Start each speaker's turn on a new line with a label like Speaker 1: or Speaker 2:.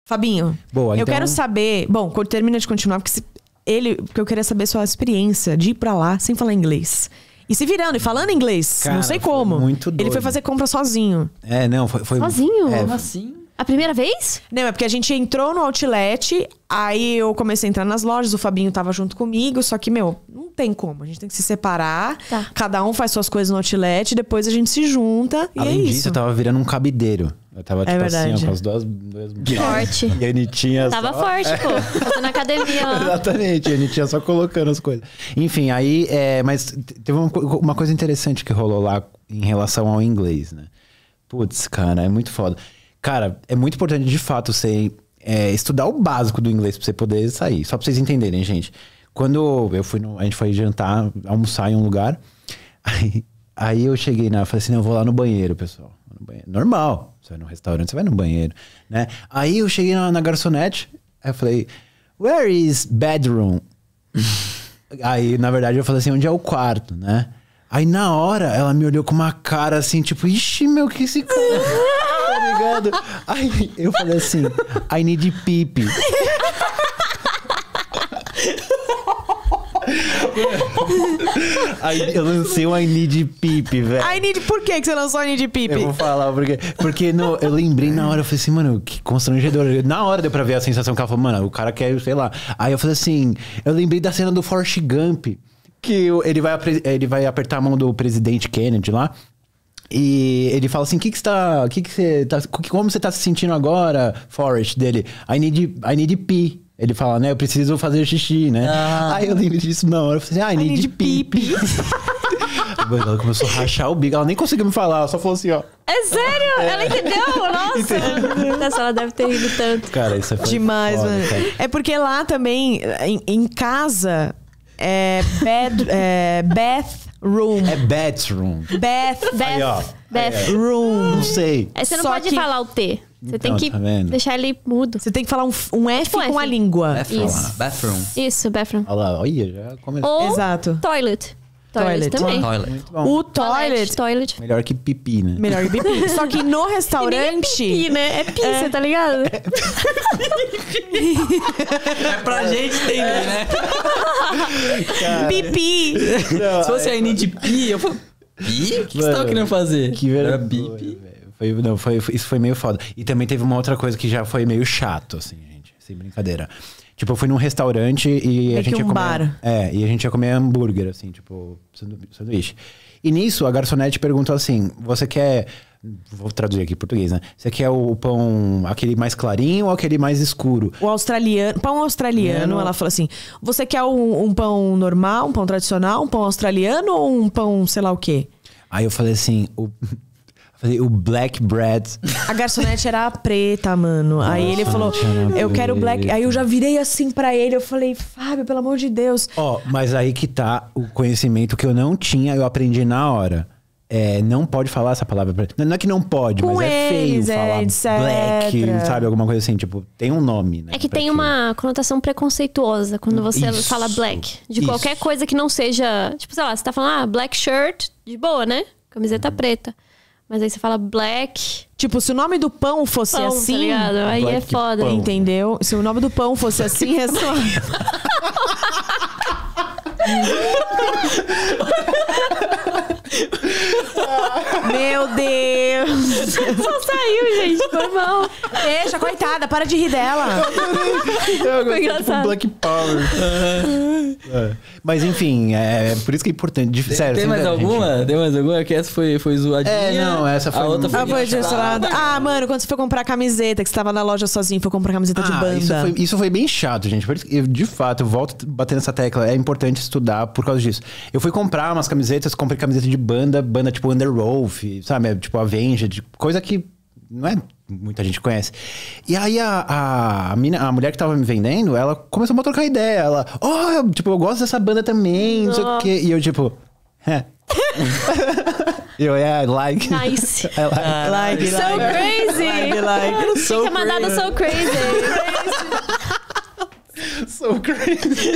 Speaker 1: Fabinho,
Speaker 2: Boa,
Speaker 1: eu
Speaker 2: então...
Speaker 1: quero saber... Bom, quando termina de continuar, porque eu queria saber sua experiência de ir pra lá sem falar inglês. E se virando e falando inglês,
Speaker 2: Cara,
Speaker 1: não sei como.
Speaker 2: muito doido.
Speaker 1: Ele foi fazer compra sozinho.
Speaker 2: Não, foi...
Speaker 3: Sozinho?
Speaker 2: É,
Speaker 3: Como
Speaker 4: assim?
Speaker 3: A primeira vez?
Speaker 1: Não, é porque a gente entrou no outlet, aí eu comecei a entrar nas lojas, o Fabinho tava junto comigo, só que, não tem como. A gente tem que se separar, cada um faz suas coisas no outlet, depois a gente se junta e
Speaker 2: Além
Speaker 1: é
Speaker 2: disso,
Speaker 1: isso.
Speaker 2: eu tava virando um cabideiro. Eu tava, tipo
Speaker 1: verdade.
Speaker 2: assim, ó, com as duas
Speaker 3: Forte.
Speaker 2: E a Anitinha
Speaker 3: Tava forte, pô. Fazendo academia lá.
Speaker 2: Exatamente, a Anitinha só colocando as coisas. Enfim, aí... mas teve uma coisa interessante que rolou lá em relação ao inglês, né? Putz, cara, é muito foda. Cara, é muito importante, de fato, você estudar o básico do inglês pra você poder sair. Só pra vocês entenderem, gente. Quando a gente foi jantar, almoçar em um lugar, aí eu cheguei falei assim, não, eu vou lá no banheiro, pessoal. No banheiro. Normal, você vai no restaurante, você vai no banheiro, né? Aí eu cheguei na garçonete, aí eu falei, where is bedroom? Aí, na verdade, eu falei assim, onde é o quarto, né? Aí, na hora, ela me olhou com uma cara assim, tipo, ixi, meu, que esse cara... Tá ligado? Aí eu falei assim, I need pipi. Aí eu lancei um I need pipi, velho.
Speaker 1: Por que você lançou I need pipi?
Speaker 2: Eu vou falar porque eu lembrei na hora, eu falei assim, mano, que constrangedor. Na hora deu pra ver a sensação que ela falou, mano, o cara quer, sei lá. Aí eu falei assim, eu lembrei da cena do Forrest Gump, que ele vai apertar a mão do presidente Kennedy lá. E ele fala assim, como você tá se sentindo agora, Forrest? Dele, I need pee. Ele fala, né, eu preciso fazer xixi, né? Aí eu lembrei disso na hora, eu falei assim, I need pipi. Ela começou a rachar o bico, ela nem conseguiu me falar, ela só falou assim, ó.
Speaker 3: É sério? Ela entendeu? Nossa. Nossa, ela deve ter rido tanto.
Speaker 2: Cara, isso é
Speaker 1: demais,
Speaker 2: foda,
Speaker 1: mano.
Speaker 2: cara.
Speaker 1: É porque lá também, em casa, bathroom.
Speaker 2: É bathroom. Aí, ó.
Speaker 1: Bathroom.
Speaker 2: Não sei.
Speaker 3: Aí você não
Speaker 1: Só
Speaker 3: pode
Speaker 1: que-
Speaker 3: falar o T. Você
Speaker 2: Então,
Speaker 3: tem que
Speaker 2: tá vendo?
Speaker 3: deixar ele mudo.
Speaker 1: Você tem que falar um F
Speaker 3: Um
Speaker 1: com a
Speaker 3: F.
Speaker 1: língua.
Speaker 4: Bathroom.
Speaker 3: Isso, bathroom.
Speaker 2: Olha lá, olha, já começou.
Speaker 3: Ou
Speaker 1: Exato.
Speaker 3: toilet.
Speaker 1: Toilet.
Speaker 3: também.
Speaker 4: Toilet.
Speaker 2: Muito bom.
Speaker 1: O toilet,
Speaker 3: Toilet.
Speaker 2: Melhor que pipi, né?
Speaker 1: melhor que pipi. Só que no restaurante...
Speaker 3: Pi, né? É pi, você tá ligado?
Speaker 4: É pra gente entender, né?
Speaker 1: Pipi.
Speaker 2: Não,
Speaker 4: Se fosse a need pi, eu falei, pi? O que você tava querendo fazer?
Speaker 2: Que
Speaker 4: Era
Speaker 2: vergonha,
Speaker 4: pipi.
Speaker 2: velho. Isso foi meio foda. E também teve uma outra coisa que já foi meio chato, assim, gente. Sem brincadeira. Tipo, eu fui num restaurante e
Speaker 1: Meio
Speaker 2: a gente
Speaker 1: que
Speaker 2: ia
Speaker 1: um
Speaker 2: comer...
Speaker 1: bar.
Speaker 2: E a gente ia comer hambúrguer, assim, tipo, sanduíche. E nisso, a garçonete perguntou assim, você quer... Vou traduzir aqui em português, né? Você quer o pão, aquele mais clarinho ou aquele mais escuro?
Speaker 1: O australiano, pão australiano, ela falou assim, você quer um pão normal, um pão tradicional, um pão australiano ou um pão sei lá o quê?
Speaker 2: Aí eu falei assim, o black bread.
Speaker 1: A garçonete era preta, mano. Aí ele falou, eu quero black... Aí eu já virei assim pra ele, eu falei, Fábio, pelo amor de Deus.
Speaker 2: Ó, mas aí que tá o conhecimento que eu não tinha, eu aprendi na hora. Não pode falar essa palavra. Não é que não pode,
Speaker 1: Com
Speaker 2: mas é feio
Speaker 1: eles,
Speaker 2: falar
Speaker 1: etc.
Speaker 2: black, sabe? Alguma coisa assim, tipo, tem um nome, né?
Speaker 3: É que
Speaker 2: pra
Speaker 3: tem
Speaker 2: aquilo.
Speaker 3: uma conotação preconceituosa quando você
Speaker 2: Isso.
Speaker 3: fala black. De
Speaker 2: Isso.
Speaker 3: qualquer coisa que não seja... Tipo, sei lá, você tá falando, black shirt, de boa, né? Camiseta preta. Mas aí você fala black...
Speaker 1: Tipo, se o nome do pão fosse
Speaker 3: Pão,
Speaker 1: assim...
Speaker 3: tá ligado? Aí é
Speaker 2: Black
Speaker 3: foda.
Speaker 2: pão.
Speaker 1: Entendeu? Se o nome do pão fosse assim, é só... Meu Deus!
Speaker 3: Só saiu, gente. Foi mal.
Speaker 1: Deixa, coitada, para de rir dela.
Speaker 3: Foi engraçado.
Speaker 2: Black Power. Mas enfim, por isso que é importante. Sério,
Speaker 4: Tem mais
Speaker 2: gente.
Speaker 4: alguma? Tem mais alguma? Que essa foi zoadinha.
Speaker 2: Não, essa foi
Speaker 4: A outra foi
Speaker 1: Ah, foi
Speaker 4: engraçada.
Speaker 1: disso. Ah, mano, quando você foi comprar camiseta, que você tava na loja sozinho, foi comprar camiseta de banda.
Speaker 2: Isso foi bem chato, gente. Por isso que de fato, eu volto batendo essa tecla. É importante estudar por causa disso. Eu fui comprar umas camisetas, comprei camiseta de banda tipo Underwolf, sabe? Tipo Avenged, coisa que não é muita gente conhece. E aí a mulher que tava me vendendo, ela começou a trocar ideia. Ela, eu gosto dessa banda também, não sei o quê. E eu, tipo, eu, like.
Speaker 3: Nice.
Speaker 1: Like,
Speaker 3: So crazy.
Speaker 1: like.
Speaker 3: Tinha que mandado so crazy.
Speaker 2: So crazy.